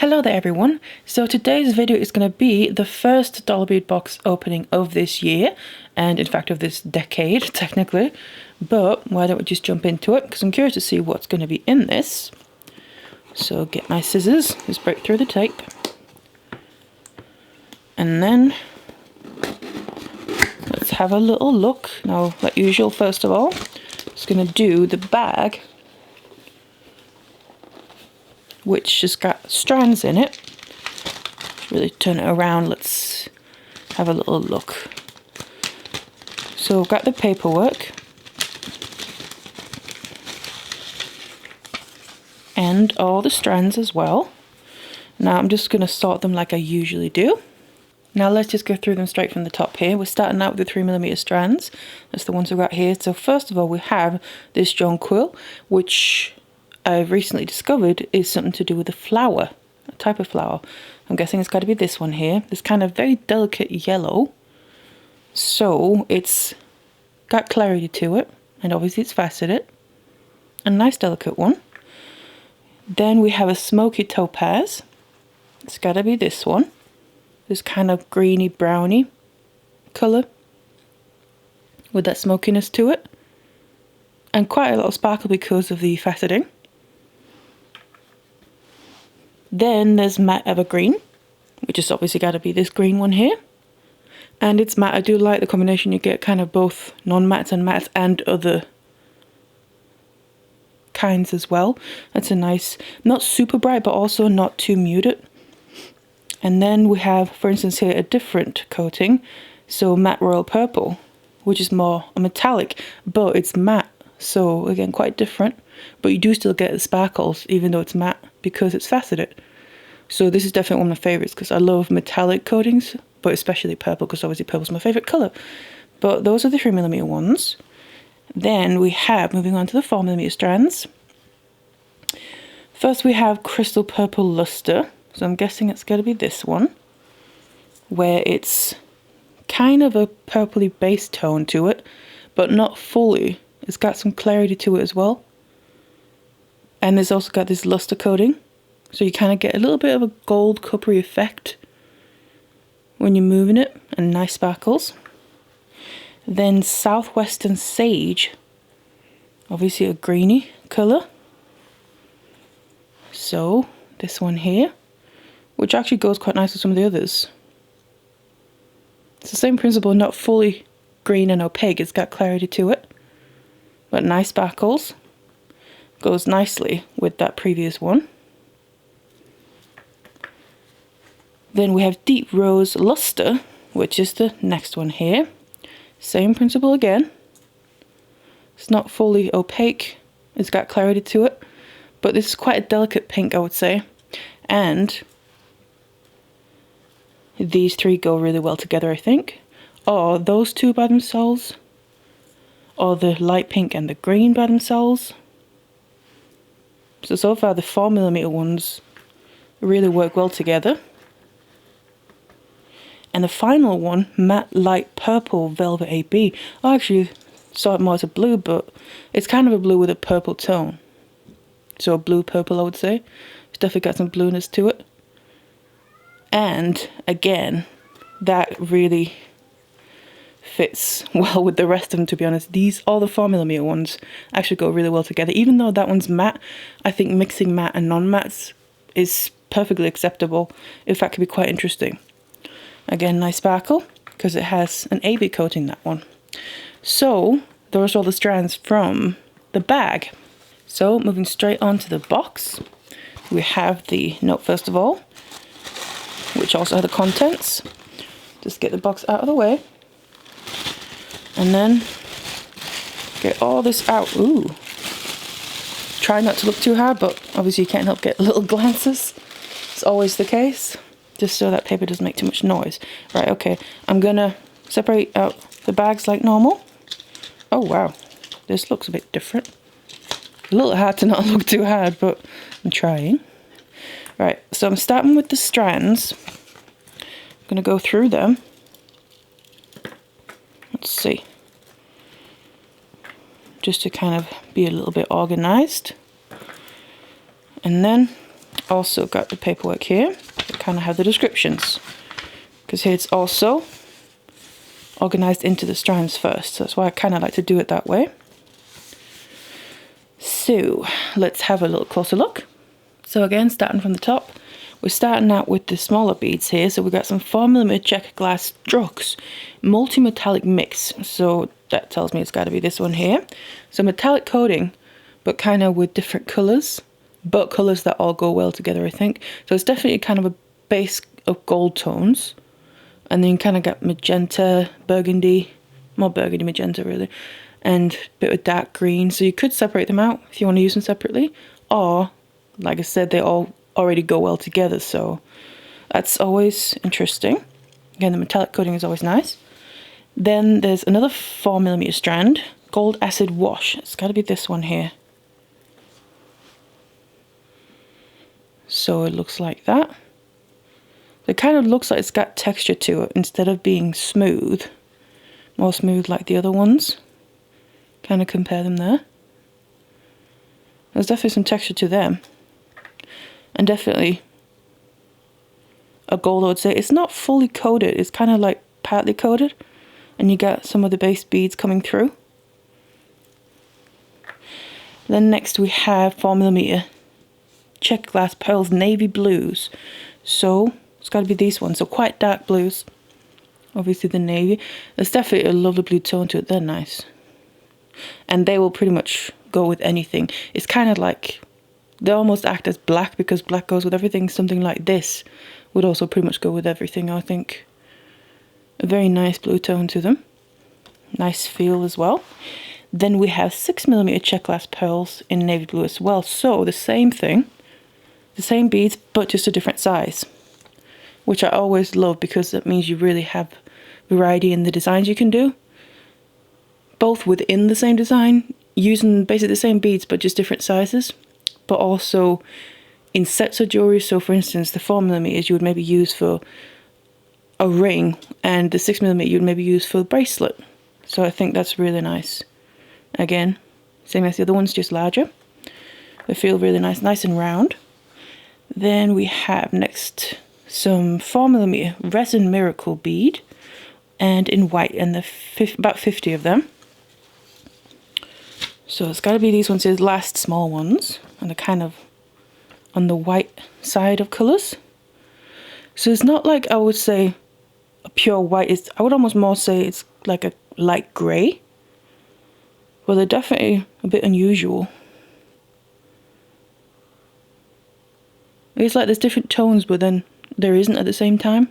Hello there everyone. So today's video is going to be the first Dollar Bead Box opening of this year, and in fact of this decade technically, but why don't we just jump into it because I'm curious to see what's going to be in this. So get my scissors, just break through the tape, and then let's have a little look. Now like usual, first of all, just going to do the bag, which has got strands in it. Really turn it around, let's have a little look. So I've got the paperwork and all the strands as well. Now I'm just going to sort them like I usually do. Now let's just go through them straight from the top here. We're starting out with the 3mm strands. That's the ones we've got here. So first of all we have this jonquil, which I've recently discovered is something to do with a flower, a type of flower. I'm guessing it's got to be this one here. This kind of very delicate yellow. So it's got clarity to it, and obviously it's faceted. A nice delicate one. Then we have a smoky topaz. It's got to be this one. This kind of greeny browny colour with that smokiness to it. And quite a lot of sparkle because of the faceting. Then there's matte evergreen, which is obviously got to be this green one here. And it's matte. I do like the combination. You get kind of both non-mattes and mattes and other kinds as well. That's a nice, not super bright, but also not too muted. And then we have, for instance here, a different coating. So matte royal purple, which is more a metallic, but it's matte. So again, quite different, but you do still get the sparkles even though it's matte because it's faceted. So this is definitely one of my favorites because I love metallic coatings, but especially purple because obviously purple is my favorite color. But those are the 3mm ones. Then we have, moving on to the 4mm strands. First we have crystal purple luster. So I'm guessing it's going to be this one, where it's kind of a purpley base tone to it, but not fully. It's got some clarity to it as well. And there's also got this luster coating. So you kind of get a little bit of a gold coppery effect when you're moving it, and nice sparkles. Then Southwestern Sage. Obviously a greeny colour. So this one here, which actually goes quite nice with some of the others. It's the same principle, not fully green and opaque. It's got clarity to it. But nice sparkles. Goes nicely with that previous one. Then we have Deep Rose Luster, which is the next one here. Same principle again. It's not fully opaque. It's got clarity to it. But this is quite a delicate pink, I would say. And these three go really well together, I think. Or those two by themselves. Or the light pink and the green by themselves. So far the 4mm ones really work well together. And the final one, matte light purple velvet AB. I actually saw it more as a blue, but it's kind of a blue with a purple tone. So a blue purple, I would say. It's definitely got some blueness to it. And again, that really fits well with the rest of them, to be honest. These, all the 4mm ones actually go really well together. Even though that one's matte, I think mixing matte and non-mattes is perfectly acceptable. In fact, could be quite interesting. Again, nice sparkle because it has an AB coating, that one. So those are all the strands from the bag. So moving straight on to the box, we have the note first of all, which also has the contents. Just get the box out of the way. And then get all this out. Ooh. Try not to look too hard, but obviously you can't help get little glances. It's always the case. Just so that paper doesn't make too much noise. Right, okay. I'm gonna separate out the bags like normal. Oh wow. This looks a bit different. A little hard to not look too hard, but I'm trying. Right, so I'm starting with the strands. I'm gonna go through them. Let's see. Just to kind of be a little bit organized. And then also got the paperwork here to kind of have the descriptions, because here it's also organized into the strands first, so that's why I kind of like to do it that way. So let's have a little closer look. So again, starting from the top, we're starting out with the smaller beads here. So we've got some 4mm check glass Drux multi-metallic mix, so that tells me it's got to be this one here. So metallic coating, but kind of with different colors, but colors that all go well together, I think. So it's definitely kind of a base of gold tones, and then you kind of got magenta, burgundy, more burgundy magenta really, and a bit of dark green. So you could separate them out if you want to use them separately, or like I said, they all already go well together, so that's always interesting. Again, the metallic coating is always nice. Then there's another 4mm strand, gold acid wash. It's got to be this one here. So it looks like that. It kind of looks like it's got texture to it instead of being smooth, more smooth like the other ones. Kind of compare them there. There's definitely some texture to them, and definitely a gold, I would say. It's not fully coated, it's kind of like partly coated, and you got some of the base beads coming through. Then next we have 4mm check glass pearls navy blues, so it's got to be these ones, so quite dark blues. Obviously the navy, there's definitely a lovely blue tone to it. They're nice, and they will pretty much go with anything. It's kind of like they almost act as black, because black goes with everything. Something like this would also pretty much go with everything, I think. A very nice blue tone to them, nice feel as well. Then we have 6mm check glass pearls in navy blue as well, so the same thing, the same beads, but just a different size, which I always love, because that means you really have variety in the designs you can do, both within the same design, using basically the same beads but just different sizes, but also in sets of jewelry. So for instance, the 4mm you would maybe use for a ring, and the 6mm you would maybe use for a bracelet. So I think that's really nice. Again, same as the other ones, just larger. They feel really nice, nice and round. Then we have next some 4mm resin miracle bead, and in white, and about 50 of them. So it's got to be these ones, these last small ones, and they're kind of on the white side of colours. So it's not like, I would say, a pure white. I would almost more say it's like a light grey. Well, they're definitely a bit unusual. It's like there's different tones, but then there isn't at the same time.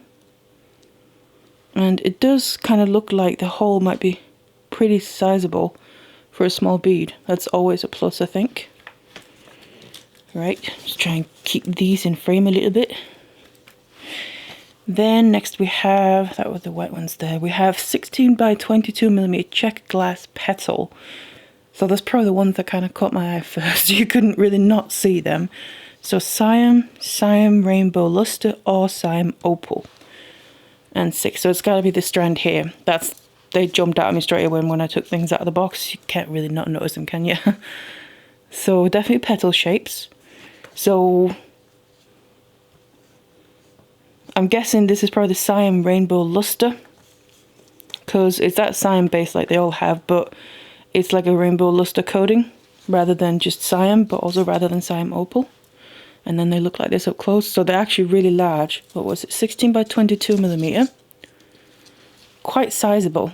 And it does kind of look like the hole might be pretty sizable for a small bead. That's always a plus, I think. Right, let's try and keep these in frame a little bit. Then next we have, that was the white ones there, we have 16 by 22mm check glass petal. So that's probably the ones that kind of caught my eye first. You couldn't really not see them. So Siam, Rainbow Luster, or Siam Opal. And 6, so it's got to be this strand here. They jumped out at me straight away when I took things out of the box. You can't really not notice them, can you? So definitely petal shapes. So I'm guessing this is probably the Siam Rainbow Luster, because it's that Siam base like they all have, but it's like a rainbow luster coating rather than just Siam, but also rather than Siam Opal. And then they look like this up close, so they're actually really large. What was it, 16 by 22mm? Quite sizable,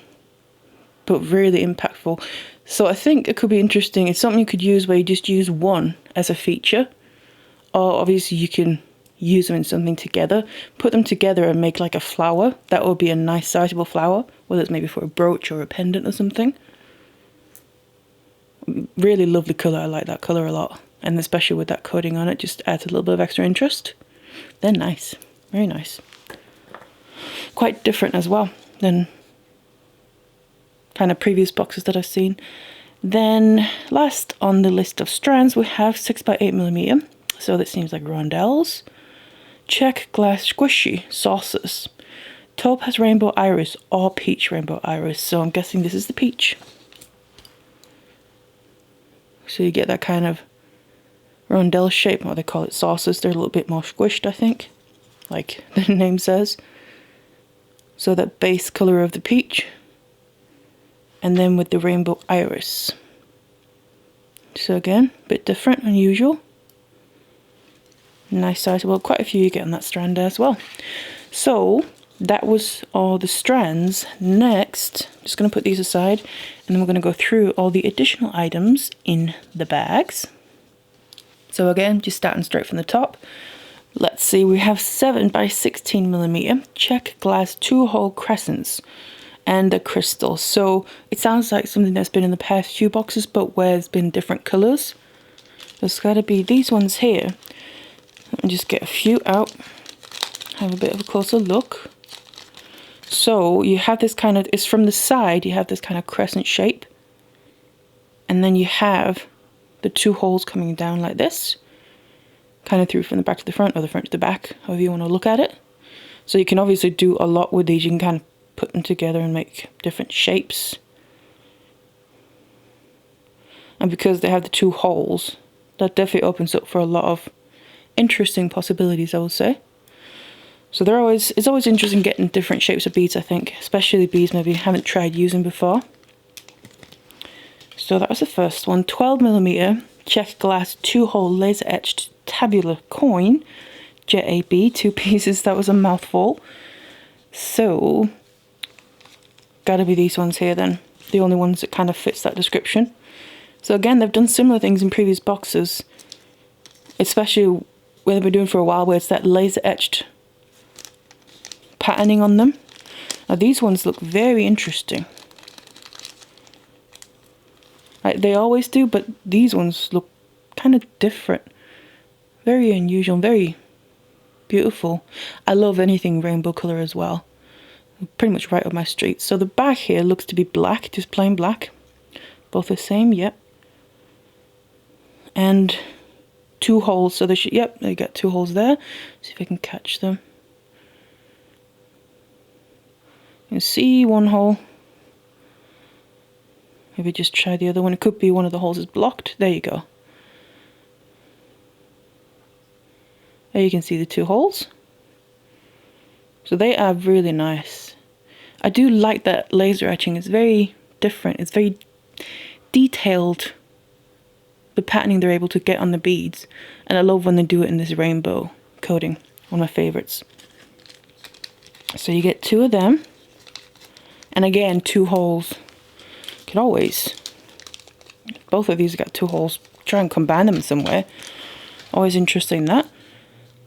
but really impactful. So I think it could be interesting. It's something you could use where you just use one as a feature, or obviously you can use them in something together, put them together and make like a flower. That would be a nice sizable flower, whether it's maybe for a brooch or a pendant or something. Really lovely colour. I like that colour a lot, and especially with that coating on it, just adds a little bit of extra interest. They're nice, very nice. Quite different as well than kind of previous boxes that I've seen. Then last on the list of strands we have 6 by 8mm, so that seems like rondelles. Check glass squishy saucers, topaz rainbow iris or peach rainbow iris, so I'm guessing this is the peach. So you get that kind of rondelle shape, or they call it saucers. They're a little bit more squished, I think, like the name says. So that base colour of the peach, and then with the rainbow iris. So again, a bit different, unusual. Nice size. Well, quite a few you get on that strand there as well. So that was all the strands. Next, just going to put these aside, and then we're going to go through all the additional items in the bags. So again, just starting straight from the top. Let's see, we have 7 by 16mm check glass 2-hole crescents and a crystal. So it sounds like something that's been in the past few boxes, but where it's been different colours. There's got to be these ones here. Let me just get a few out, have a bit of a closer look. So you have this kind of, it's from the side, you have this kind of crescent shape. And then you have the 2 holes coming down like this. Kind of through from the back to the front, or the front to the back, however you want to look at it. So you can obviously do a lot with these. You can kind of put them together and make different shapes. And because they have the 2 holes, that definitely opens up for a lot of interesting possibilities, I would say. So it's always interesting getting different shapes of beads, I think, especially beads maybe you haven't tried using before. So that was the first one, 12mm check glass 2-hole laser etched tabular coin, JAB, 2 pieces. That was a mouthful. So gotta be these ones here then, the only ones that kind of fits that description. So again, they've done similar things in previous boxes, especially where they've been doing for a while, where it's that laser etched patterning on them. Now these ones look very interesting. Like they always do, but these ones look kind of different. Very unusual and very beautiful. I love anything rainbow colour as well. Pretty much right up my street. So the back here looks to be black, just plain black. Both the same, yep. And 2 holes, so they should, yep, they got 2 holes there. See if I can catch them. You can see 1 hole. Maybe just try the other one. It could be one of the holes is blocked. There you go. There you can see the 2 holes. So they are really nice. I do like that laser etching. It's very different. It's very detailed, the patterning they're able to get on the beads. And I love when they do it in this rainbow coating. One of my favourites. So you get 2 of them. And again, 2 holes. You can always, both of these have got 2 holes. Try and combine them somewhere. Always interesting that.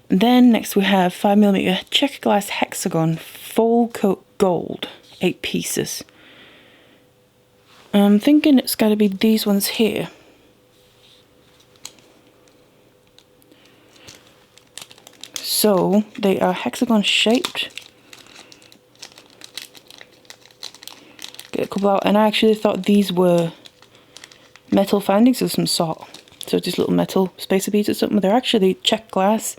And then next we have 5mm check glass hexagon full coat gold, 8 pieces. I'm thinking it's got to be these ones here. So they are hexagon shaped. Get a couple out, and I actually thought these were metal findings of some sort. So just little metal spacer beads or something. They're actually check glass,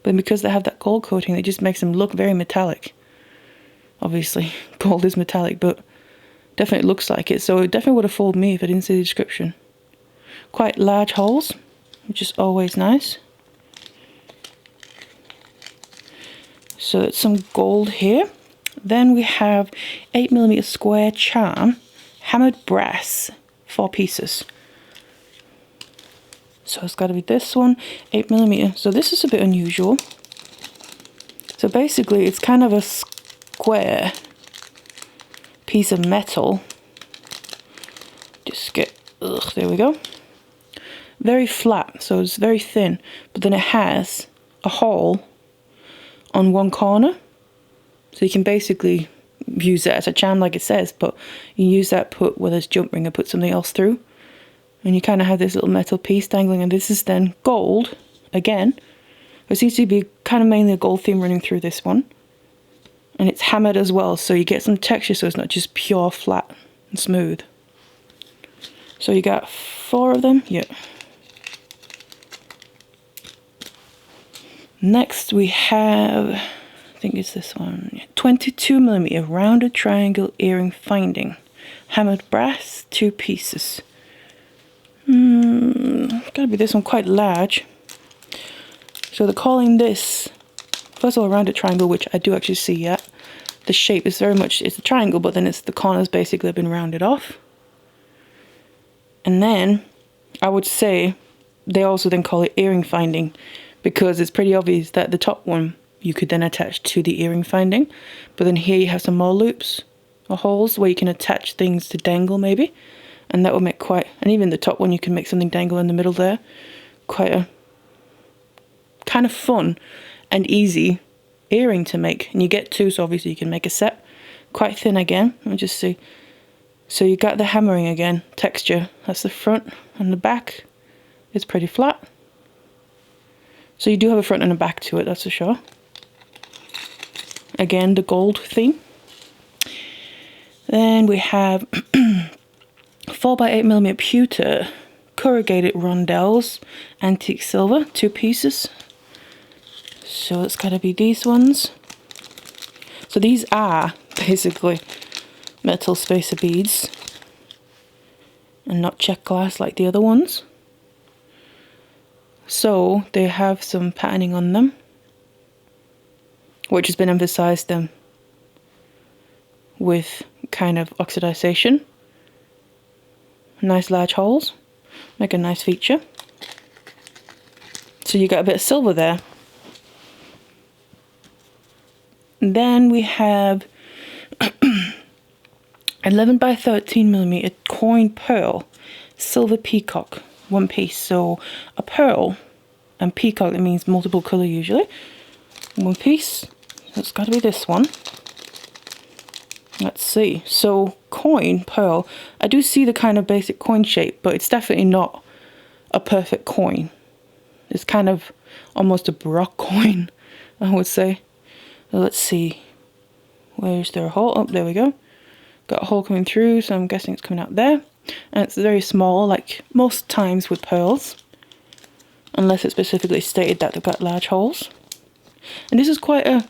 but because they have that gold coating, it just makes them look very metallic. Obviously, gold is metallic, but definitely looks like it. So it definitely would have fooled me if I didn't see the description. Quite large holes, which is always nice. So it's some gold here. Then we have 8mm square charm, hammered brass, 4 pieces. So it's got to be this one, 8mm. So this is a bit unusual. So basically it's kind of a square piece of metal. Just get, there we go. Very flat, so it's very thin, but then it has a hole on one corner. So you can basically use that as a charm like it says, but you use that, put where there's jump ring and put something else through. And you kind of have this little metal piece dangling, and this is then gold again. There seems to be kind of mainly a gold theme running through this one. And it's hammered as well, so you get some texture, so it's not just pure flat and smooth. So you got 4 of them, yeah. Next we have, I think it's this one, 22mm rounded triangle earring finding, hammered brass, 2 pieces. Gotta be this one, quite large. So they're calling this, first of all, a rounded triangle, which I do actually see yet. The shape is very much, it's a triangle, but then it's the corners basically have been rounded off. And then I would say they also then call it earring finding, because it's pretty obvious that the top one you could then attach to the earring finding, but then here you have some more loops or holes where you can attach things to dangle maybe, and that will make quite, and even the top one you can make something dangle in the middle there. Quite a kind of fun and easy earring to make, and you get two, so obviously you can make a set. Quite thin again, let me just see. So you got the hammering again, texture, that's the front, and the back is pretty flat. So you do have a front and a back to it, that's for sure. Again, the gold theme. Then we have 4x8mm pewter, corrugated rondelles, antique silver, 2 pieces. So it's got to be these ones. So these are basically metal spacer beads and not check glass like the other ones. So they have some patterning on them, which has been emphasized them with kind of oxidization. Nice large holes, make a nice feature. So you got a bit of silver there. And then we have 11x13mm coin pearl, silver peacock, 1 piece. So a pearl and peacock, it means multiple colour usually. 1 piece. So it's got to be this one. Let's see. So coin pearl, I do see the kind of basic coin shape, but it's definitely not a perfect coin. It's kind of almost a Baroque coin, I would say. Let's see. Where's there a hole? Oh, there we go. Got a hole coming through, so I'm guessing it's coming out there. And it's very small, like most times with pearls, unless it's specifically stated that they've got large holes. And this is quite a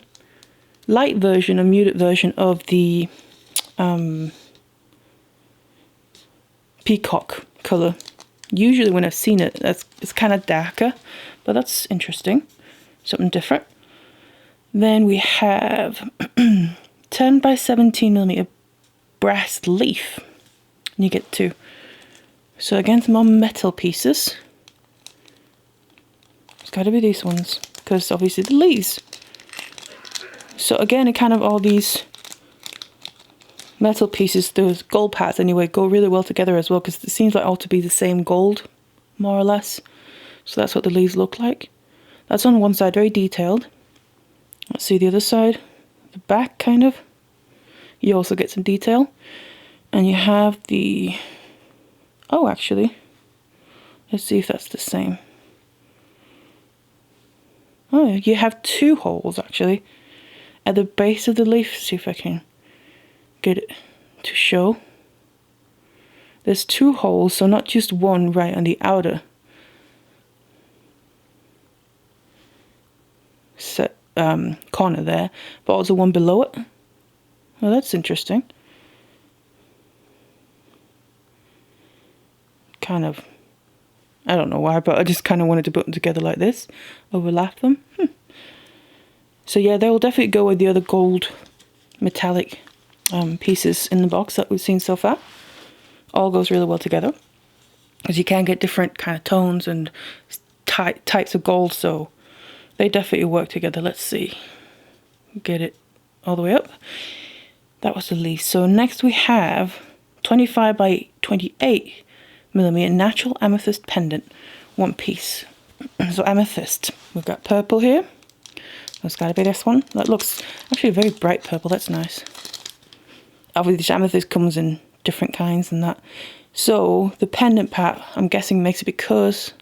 light version, a muted version of the peacock colour. Usually when I've seen it, it's kind of darker, but that's interesting. Something different. Then we have 10x17mm brass leaf. And you get 2. So again, some more metal pieces. It's got to be these ones, because obviously the leaves. So again, it kind of all these metal pieces, those gold pads anyway, go really well together as well, because it seems like all to be the same gold, more or less. So that's what the leaves look like. That's on one side, very detailed. Let's see the other side, the back kind of. You also get some detail. And you have the, oh actually, let's see if that's the same. Oh, you have 2 holes actually at the base of the leaf. See if I can get it to show. There's 2 holes, so not just one right on the outer set corner there, but also one below it. Well, that's interesting. Kind of, I don't know why, but I just kind of wanted to put them together like this, overlap them. So yeah, they will definitely go with the other gold metallic pieces in the box that we've seen so far. All goes really well together, because you can get different kind of tones and types of gold, so they definitely work together. Let's see, get it all the way up. That was the leaf. So next we have 25x28mm natural amethyst pendant, 1 piece. So amethyst, we've got purple here. That's got to be this one. That looks actually a very bright purple. That's nice. Obviously amethyst comes in different kinds and that. So the pendant part, I'm guessing, makes it because,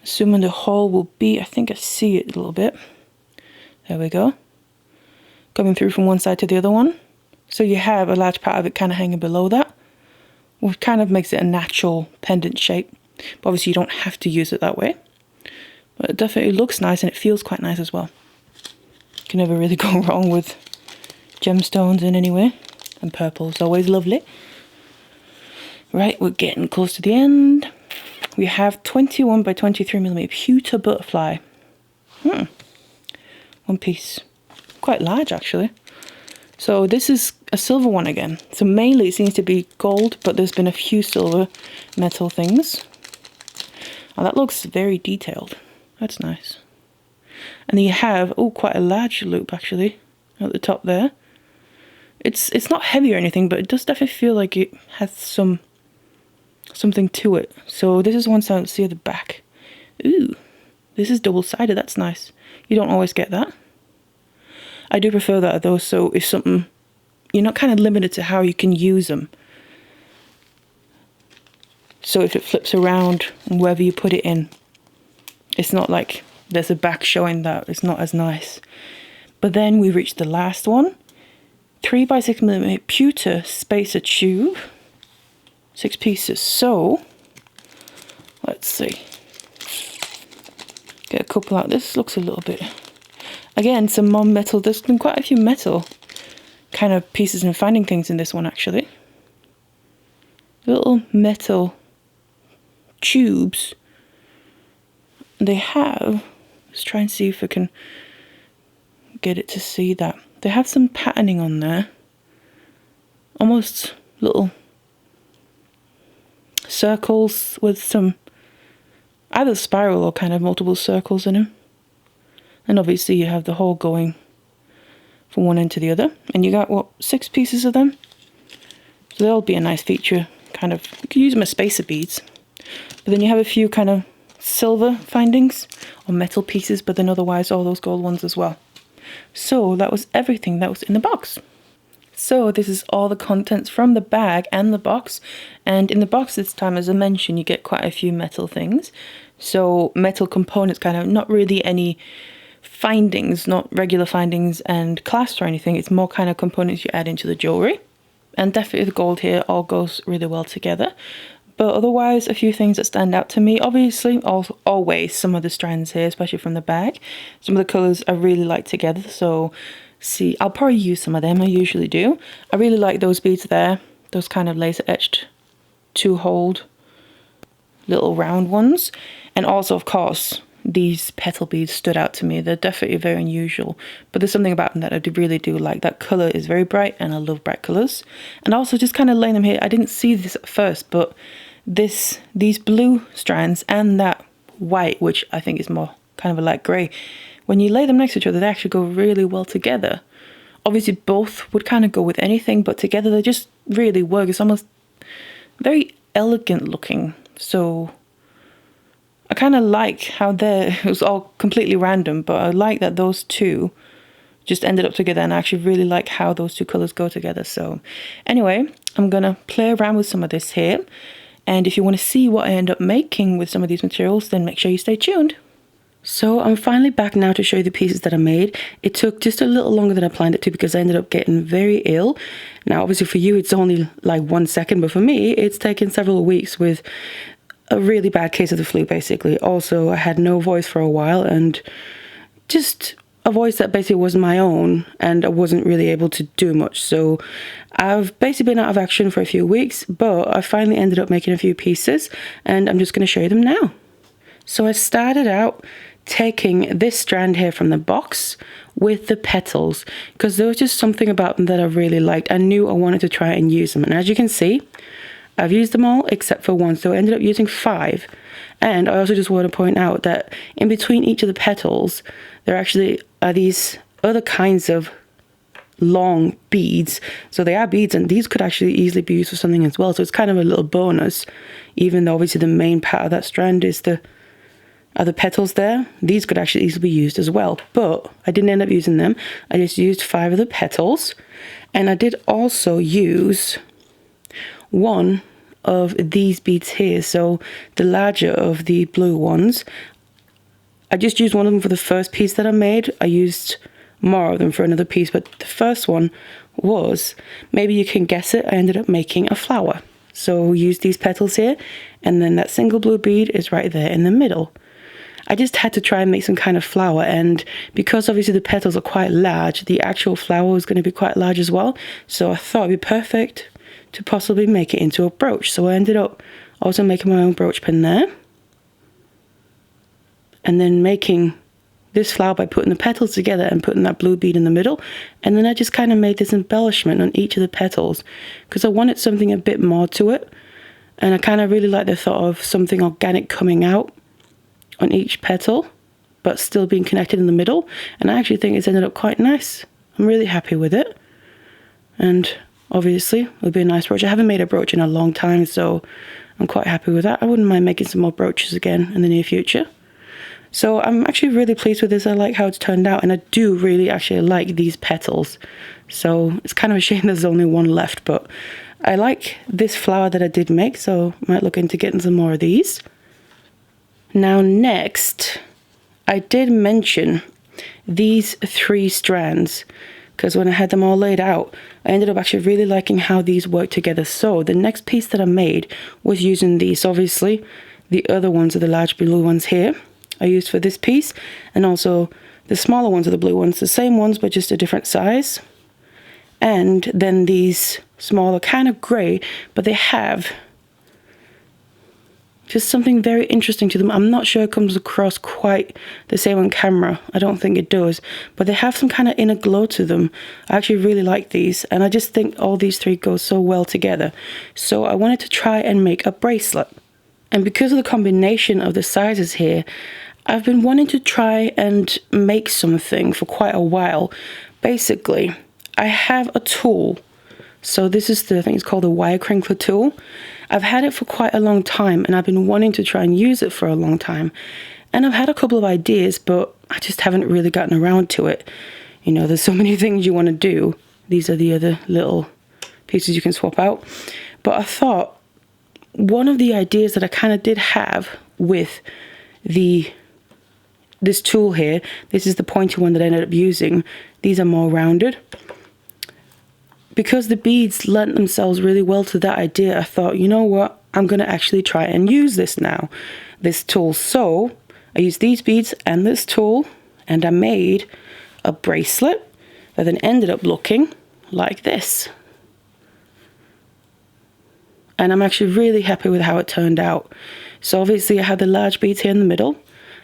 assuming the hole will be, I think I see it a little bit. There we go. Coming through from one side to the other one. So you have a large part of it kind of hanging below that, which kind of makes it a natural pendant shape. But obviously you don't have to use it that way. But it definitely looks nice and it feels quite nice as well. You can never really go wrong with gemstones in any way. And purple is always lovely. Right, we're getting close to the end. we have 21 by 23mm pewter butterfly. One piece. Quite large actually. So this is a silver one again. So mainly it seems to be gold, but there's been a few silver metal things. Oh, that looks very detailed. That's nice. And then you have, oh, quite a large loop actually at the top there. It's not heavy or anything, but it does definitely feel like it has something to it. So this is one side, let's see at the back. Ooh, this is double-sided, that's nice. You don't always get that. I do prefer that though, so if something, you're not kind of limited to how you can use them. So if it flips around, wherever you put it in, it's not like there's a back showing that, it's not as nice. But then we reached the last one. 3 by 6mm pewter spacer tube. 6 pieces. So, let's see. Get a couple out. This looks a little bit... Again, some more metal. There's been quite a few metal kind of pieces and finding things in this one actually. Little metal tubes. They have... Let's try and see if I can get it to see that. They have some patterning on there. Almost little circles with some either spiral or kind of multiple circles in them. And obviously you have the hole going from one end to the other. And you got, what, 6 pieces of them? So they'll be a nice feature. Kind of, you can use them as spacer beads. But then you have a few kind of silver findings or metal pieces, but then otherwise all those gold ones as well. So that was everything that was in the box. So this is all the contents from the bag and the box. And in the box this time, as I mentioned, you get quite a few metal things. So metal components, kind of not really any findings, not regular findings and clasps or anything. It's more kind of components you add into the jewellery. And definitely the gold here all goes really well together. But otherwise, a few things that stand out to me. Obviously, always some of the strands here, especially from the bag. Some of the colours I really like together. So, see, I'll probably use some of them. I usually do. I really like those beads there. Those kind of laser etched 2-hold little round ones. And also, of course, these petal beads stood out to me. They're definitely very unusual. But there's something about them that I really do like. That colour is very bright and I love bright colours. And also just kind of laying them here. I didn't see this at first, but these blue strands and that white, which I think is more kind of a light grey, when you lay them next to each other, they actually go really well together. Obviously both would kind of go with anything, but together they just really work. It's almost very elegant looking. So I kind of like how it was all completely random, but I like that those two just ended up together, and I actually really like how those two colours go together. So anyway, I'm going to play around with some of this here. And if you want to see what I end up making with some of these materials, then make sure you stay tuned. So I'm finally back now to show you the pieces that I made. It took just a little longer than I planned it to because I ended up getting very ill. Now obviously for you it's only like 1 second, but for me it's taken several weeks with a really bad case of the flu basically. Also I had no voice for a while and just a voice that basically wasn't my own, and I wasn't really able to do much. So I've basically been out of action for a few weeks, but I finally ended up making a few pieces and I'm just going to show you them now. So I started out taking this strand here from the box with the petals because there was just something about them that I really liked. I knew I wanted to try and use them, and as you can see, I've used them all except for one, so I ended up using 5. And I also just want to point out that in between each of the petals, there actually are these other kinds of long beads. So they are beads, and these could actually easily be used for something as well. So it's kind of a little bonus, even though obviously the main part of that strand is the petals there. These could actually easily be used as well, but I didn't end up using them. I just used 5 of the petals, and I did also use one of these beads here. So the larger of the blue ones, I just used one of them for the first piece that I made. I used more of them for another piece, but the first one was, maybe you can guess it, I ended up making a flower. So use these petals here, and then that single blue bead is right there in the middle. I just had to try and make some kind of flower, and because obviously the petals are quite large, the actual flower was going to be quite large as well. So I thought it'd be perfect to possibly make it into a brooch. So I ended up also making my own brooch pin there. and then making this flower by putting the petals together and putting that blue bead in the middle. And then I just kind of made this embellishment on each of the petals because I wanted something a bit more to it. And I kind of really like the thought of something organic coming out on each petal, but still being connected in the middle. And I actually think it's ended up quite nice. I'm really happy with it. And obviously, it'll be a nice brooch. I haven't made a brooch in a long time, so I'm quite happy with that. I wouldn't mind making some more brooches again in the near future. So I'm actually really pleased with this. I like how it's turned out, and I do really actually like these petals. So it's kind of a shame there's only one left, but I like this flower that I did make, so I might look into getting some more of these. Now next, I did mention these 3 strands, because when I had them all laid out, I ended up actually really liking how these work together. So the next piece that I made was using these. Obviously, the other ones are the large blue ones here I used for this piece, and also the smaller ones are the blue ones, the same ones but just a different size. And then these smaller, kind of grey, but they have just something very interesting to them. I'm not sure it comes across quite the same on camera. I don't think it does, but they have some kind of inner glow to them. I actually really like these, and I just think all these 3 go so well together. So I wanted to try and make a bracelet. And because of the combination of the sizes here, I've been wanting to try and make something for quite a while. Basically, I have a tool. So this is I think it's called the wire crinkler tool. I've had it for quite a long time, and I've been wanting to try and use it for a long time. And I've had a couple of ideas, but I just haven't really gotten around to it. You know, there's so many things you want to do. These are the other little pieces you can swap out. But I thought one of the ideas that I kind of did have with this tool here, this is the pointy one that I ended up using. These are more rounded. Because the beads lent themselves really well to that idea, I thought, you know what, I'm going to actually try and use this now, this tool. So I used these beads and this tool, and I made a bracelet that then ended up looking like this. And I'm actually really happy with how it turned out. So obviously I had the large beads here in the middle,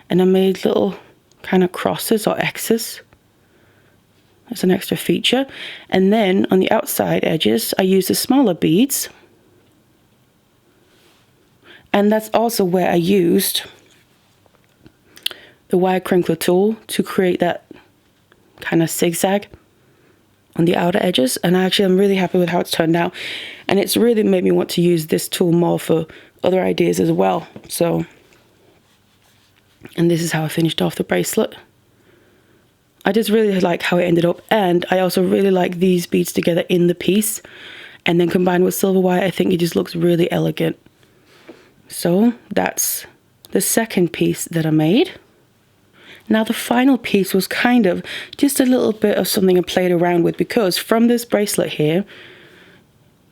and I made little kind of crosses or X's. That's an extra feature. And then on the outside edges, I used the smaller beads. And that's also where I used the wire crinkler tool to create that kind of zigzag on the outer edges. And actually, I'm really happy with how it's turned out. And it's really made me want to use this tool more for other ideas as well. So, and this is how I finished off the bracelet. I just really like how it ended up, and I also really like these beads together in the piece, and then combined with silver wire, I think it just looks really elegant. So that's the second piece that I made. Now the final piece was kind of just a little bit of something I played around with, because from this bracelet here,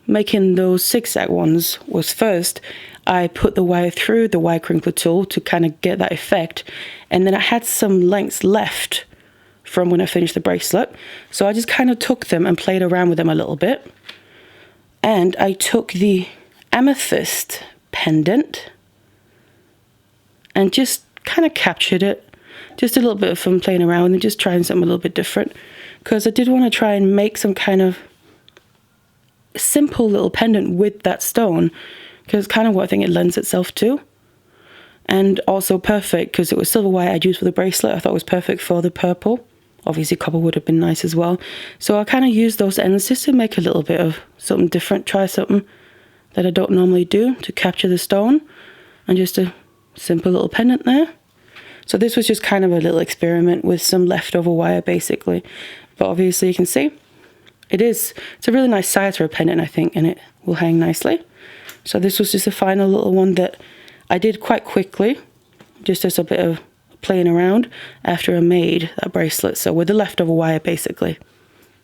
making those zigzag ones was first, I put the wire through the wire crinkler tool to kind of get that effect, and then I had some lengths left from when I finished the bracelet. So I just kind of took them and played around with them a little bit. And I took the amethyst pendant and just kind of captured it. Just a little bit of fun playing around and just trying something a little bit different. Because I did want to try and make some kind of simple little pendant with that stone, because it's kind of what I think it lends itself to. And also perfect, because it was silver wire I'd used for the bracelet. I thought it was perfect for the purple. Obviously copper would have been nice as well. So I kind of used those ends just to make a little bit of something different, try something that I don't normally do to capture the stone, and just a simple little pendant there. So this was just kind of a little experiment with some leftover wire basically. But obviously you can see it's a really nice size for a pendant, I think, and it will hang nicely. So this was just a final little one that I did quite quickly, just as a bit of playing around after I made that bracelet. So with the leftover wire basically.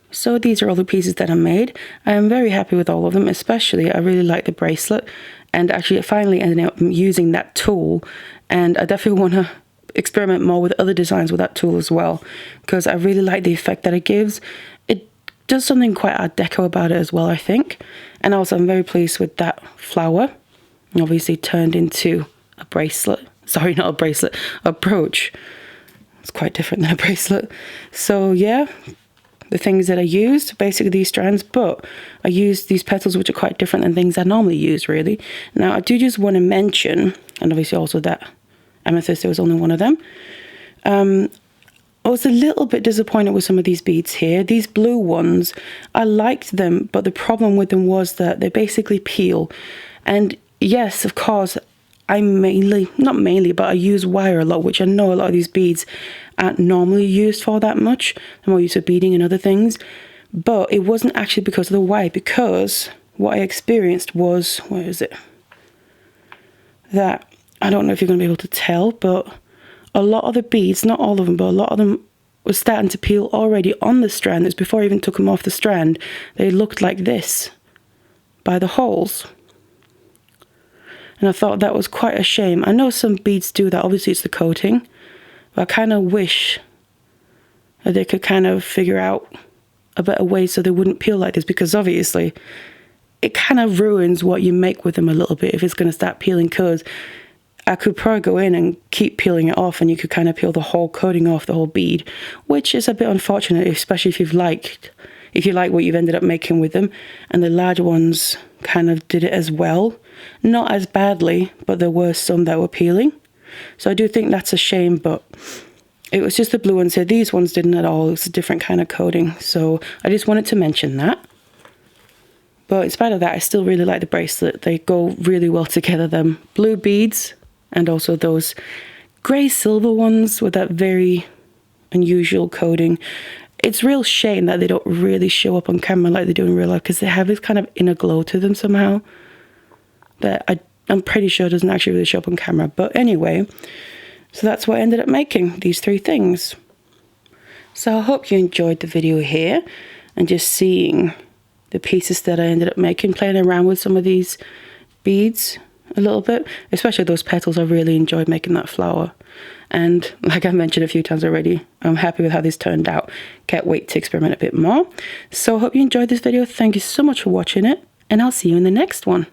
So these are all the pieces that I made. I am very happy with all of them, especially I really like the bracelet, and actually it finally ended up using that tool, and I definitely want to experiment more with other designs with that tool as well, because I really like the effect that it gives. It does something quite art deco about it as well, I think. And also I'm very pleased with that flower, obviously turned into a bracelet Sorry, not a bracelet, a brooch. It's quite different than a bracelet. So yeah, the things that I used, basically these strands, but I used these petals which are quite different than things I normally use, really. Now I do just want to mention, and obviously also that amethyst, there was only one of them. I was a little bit disappointed with some of these beads here. These blue ones, I liked them, but the problem with them was that they basically peel. And yes, of course, I not mainly, but I use wire a lot, which I know a lot of these beads aren't normally used for that much. I'm more used to beading and other things. But it wasn't actually because of the wire, because what I experienced was, where is it? That, I don't know if you're going to be able to tell, but a lot of the beads, not all of them, but a lot of them were starting to peel already on the strand. It's before I even took them off the strand. They looked like this by the holes. And I thought that was quite a shame. I know some beads do that. Obviously, it's the coating. But I kind of wish that they could kind of figure out a better way so they wouldn't peel like this, because obviously it kind of ruins what you make with them a little bit if it's going to start peeling, because I could probably go in and keep peeling it off and you could kind of peel the whole coating off the whole bead, which is a bit unfortunate, especially if you like what you've ended up making with them. And the larger ones kind of did it as well. Not as badly, but there were some that were peeling. So I do think that's a shame, but it was just the blue ones here. These ones didn't at all. It's a different kind of coating. So I just wanted to mention that. But in spite of that, I still really like the bracelet. They go really well together, them blue beads and also those grey silver ones with that very unusual coating. It's real shame that they don't really show up on camera like they do in real life, because they have this kind of inner glow to them somehow that I'm pretty sure doesn't actually really show up on camera. But anyway, so that's what I ended up making, these three things. So I hope you enjoyed the video here and just seeing the pieces that I ended up making, playing around with some of these beads a little bit, especially those petals. I really enjoyed making that flower. And like I mentioned a few times already, I'm happy with how this turned out. Can't wait to experiment a bit more. So I hope you enjoyed this video. Thank you so much for watching it, and I'll see you in the next one.